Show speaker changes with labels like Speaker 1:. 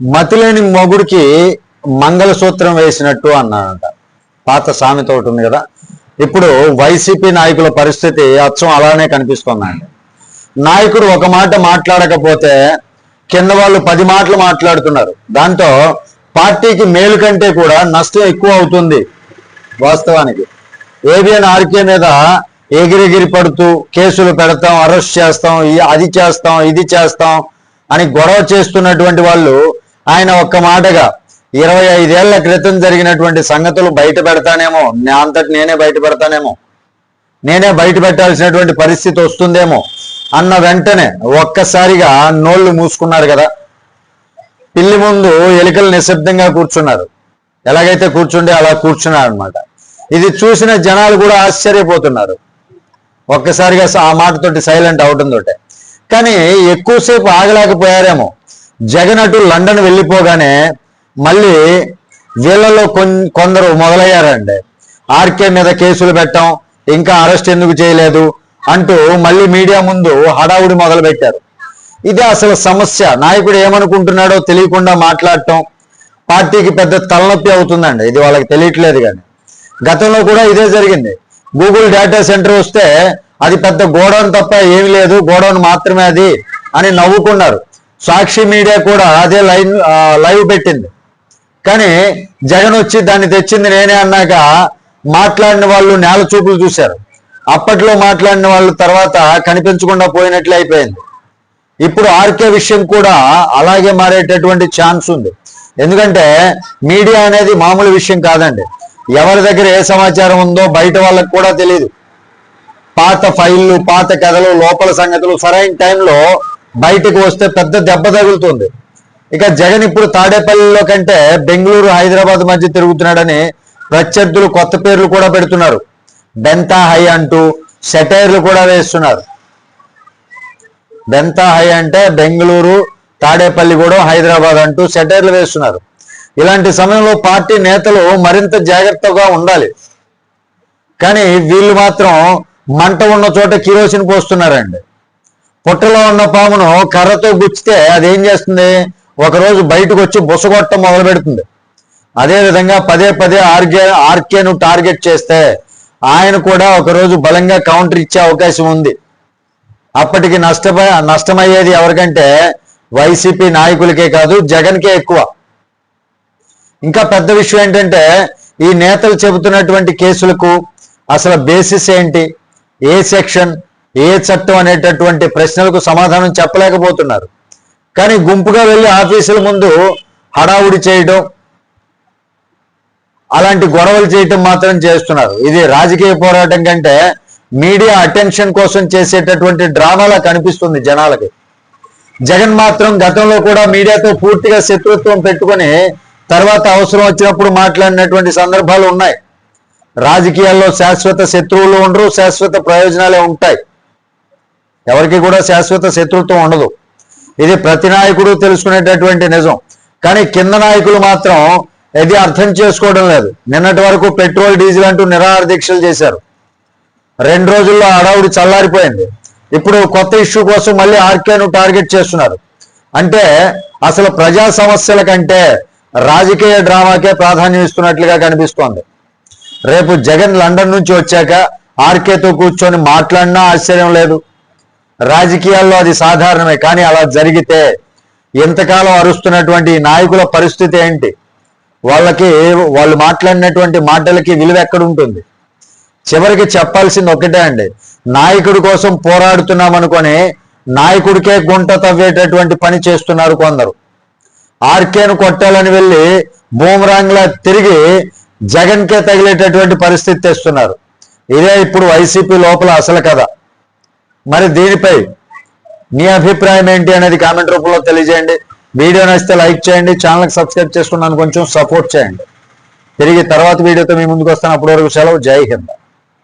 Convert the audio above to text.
Speaker 1: మతిలేని మొగుడికి మంగళసూత్రం వేసినట్టు అన్నాడంట. పాత సామెత ఒకటి ఉంది కదా. ఇప్పుడు వైసీపీ నాయకుల పరిస్థితి అచ్చం అలానే కనిపిస్తుందండి. నాయకుడు ఒక మాట మాట్లాడకపోతే కింద వాళ్ళు 10 మాటలు మాట్లాడుతున్నారు. దాంతో పార్టీకి మేలు కంటే కూడా నష్టం ఎక్కువ అవుతుంది. వాస్తవానికి ఏబిఎన్ ఆర్కే మీద ఎగిరెగిరి పడుతూ కేసులు పెడతాం, అరెస్ట్ చేస్తాం, అది చేస్తాం, ఇది చేస్తాం అని గొడవ చేస్తున్నటువంటి వాళ్ళు ఆయన ఒక్క మాటగా 25 ఏళ్ల క్రితం జరిగినటువంటి సంగతులు బయట పెడతానేమో, నా అంతటి నేనే బయట పెడతానేమో, నేనే బయట పెట్టాల్సినటువంటి పరిస్థితి వస్తుందేమో అన్న వెంటనే ఒక్కసారిగా నోళ్లు మూసుకున్నారు కదా. పిల్లి ముందు ఎలుకలు నిశ్శబ్దంగా కూర్చున్నారు. ఎలాగైతే కూర్చుండే అలా కూర్చున్నారు అనమాట. ఇది చూసిన జనాలు కూడా ఆశ్చర్యపోతున్నారు. ఒక్కసారిగా ఆ మాటతోటి సైలెంట్ అవడంతో. కానీ ఎక్కువసేపు ఆగలేకపోయారేమో. జగన్ అటు లండన్ వెళ్ళిపోగానే మళ్ళీ వీళ్ళలో కొందరు మొదలయ్యారండి. ఆర్కే మీద కేసులు పెట్టాం, ఇంకా అరెస్ట్ ఎందుకు చేయలేదు అంటూ మళ్ళీ మీడియా ముందు హడావుడి మొదలు పెట్టారు. ఇదే అసలు సమస్య. నాయకుడు ఏమనుకుంటున్నాడో తెలియకుండా మాట్లాడటం పార్టీకి పెద్ద తలనొప్పి అవుతుందండి. ఇది వాళ్ళకి తెలియట్లేదు. కానీ గతంలో కూడా ఇదే జరిగింది. గూగుల్ డేటా సెంటర్ వస్తే అది పెద్ద గోడౌన్ తప్ప ఏమి లేదు, గోడౌన్ మాత్రమే అది అని నవ్వుకున్నారు. సాక్షి మీడియా కూడా అదే లైవ్ పెట్టింది. కానీ జగన్ వచ్చి దాన్ని తెచ్చింది నేనే అన్నాక మాట్లాడిన వాళ్ళు నేల చూపులు చూశారు. అప్పట్లో మాట్లాడిన వాళ్ళు తర్వాత కనిపించకుండా పోయినట్లే అయిపోయింది. ఇప్పుడు ఆర్కే విషయం కూడా అలాగే మారేటటువంటి ఛాన్స్ ఉంది. ఎందుకంటే మీడియా అనేది మామూలు విషయం కాదండి. ఎవరి దగ్గర ఏ సమాచారం ఉందో బయట వాళ్ళకు కూడా తెలియదు. పాత ఫైళ్ళు, పాత కథలు, లోపల సంగతులు సరైన టైంలో బయటకు వస్తే పెద్ద దెబ్బ తగులుతుంది. ఇక జగన్ ఇప్పుడు తాడేపల్లిలో కంటే బెంగళూరు, హైదరాబాద్ మధ్య తిరుగుతున్నాడని ప్రత్యర్థులు కొత్త పేర్లు కూడా పెడుతున్నారు. బెంతా హై అంటూ సెటైర్లు కూడా వేస్తున్నారు. బెంతా హై అంటే బెంగళూరు, తాడేపల్లి కూడా హైదరాబాద్ అంటూ సెటైర్లు వేస్తున్నారు. ఇలాంటి సమయంలో పార్టీ నేతలు మరింత జాగ్రత్తగా ఉండాలి. కానీ వీళ్ళు మాత్రం మంట ఉన్న చోట కిరోసిన్ పోస్తున్నారండి. పుట్టలో ఉన్న పామును కర్రతో గుచ్చితే అదేం చేస్తుంది? ఒకరోజు బయటకు వచ్చి బుసగొట్టం మొదలు పెడుతుంది. అదేవిధంగా పదే పదే ఆర్కేను టార్గెట్ చేస్తే ఆయన కూడా ఒకరోజు బలంగా కౌంటర్ ఇచ్చే అవకాశం ఉంది. అప్పటికి నష్టమయ్యేది ఎవరికంటే వైసీపీ నాయకులకే కాదు, జగన్కే ఎక్కువ. ఇంకా పెద్ద విషయం ఏంటంటే ఈ నేతలు చెబుతున్నటువంటి కేసులకు అసలు బేసిస్ ఏంటి, ఏ సెక్షన్, ఏ చట్టం అనేటటువంటి ప్రశ్నలకు సమాధానం చెప్పలేకపోతున్నారు. కానీ గుంపుగా వెళ్ళి ఆఫీసుల ముందు హడావుడి చేయడం, అలాంటి గొడవలు చేయటం మాత్రం చేస్తున్నారు. ఇది రాజకీయ పోరాటం కంటే మీడియా అటెన్షన్ కోసం చేసేటటువంటి డ్రామాలా కనిపిస్తుంది జనాలకి. జగన్ మాత్రం గతంలో కూడా మీడియాతో పూర్తిగా శత్రుత్వం పెట్టుకొని తర్వాత అవసరం వచ్చినప్పుడు మాట్లాడినటువంటి సందర్భాలు ఉన్నాయి. రాజకీయాల్లో శాశ్వత శత్రువులు ఉండరు, శాశ్వత ప్రయోజనాలే ఉంటాయి. ఎవరికి కూడా శాశ్వత శత్రుత్వం ఉండదు. ఇది ప్రతి నాయకుడు తెలుసుకునేటటువంటి నిజం. కానీ కింద నాయకులు మాత్రం ఇది అర్థం చేసుకోవడం లేదు. నిన్నటి వరకు పెట్రోల్, డీజిల్ అంటూ నిరాహార దీక్షలు చేశారు. 2 రోజుల్లో హడావుడి చల్లారిపోయింది. ఇప్పుడు కొత్త ఇష్యూ కోసం మళ్ళీ ఆర్కేను టార్గెట్ చేస్తున్నారు. అంటే అసలు ప్రజా సమస్యల కంటే రాజకీయ డ్రామాకే ప్రాధాన్యం ఇస్తున్నట్లుగా కనిపిస్తోంది. రేపు జగన్ లండన్ నుంచి వచ్చాక ఆర్కేతో కూర్చొని మాట్లాడినా ఆశ్చర్యం లేదు. రాజకీయాల్లో అది సాధారణమే. కానీ అలా జరిగితే ఇంతకాలం అరుస్తున్నటువంటి నాయకుల పరిస్థితి ఏంటి? వాళ్ళు మాట్లాడినటువంటి మాటలకి విలువ ఎక్కడుంటుంది? చివరికి చెప్పాల్సింది ఒకటే అండి, నాయకుడి కోసం పోరాడుతున్నాం అనుకొని నాయకుడికే గుంట తవ్వేటటువంటి పని చేస్తున్నారు కొందరు. ఆర్కేను కొట్టాలని వెళ్ళి బూమరాంగ్లా తిరిగి జగన్కే తగిలేటటువంటి పరిస్థితి తెస్తున్నారు. ఇదే ఇప్పుడు వైసీపీ లోపల అసలు కథ. మరి దీనిపై మీ అభిప్రాయం ఏంటి అనేది కామెంట్ రూపంలో తెలియజేయండి. వీడియో నచ్చితే లైక్ చేయండి, ఛానల్కి సబ్స్క్రైబ్ చేసుకున్నాను కొంచెం సపోర్ట్ చేయండి. తిరిగి తర్వాత వీడియోతో మీ ముందుకు వస్తాను. అప్పటి వరకు సెలవు. జై హింద్.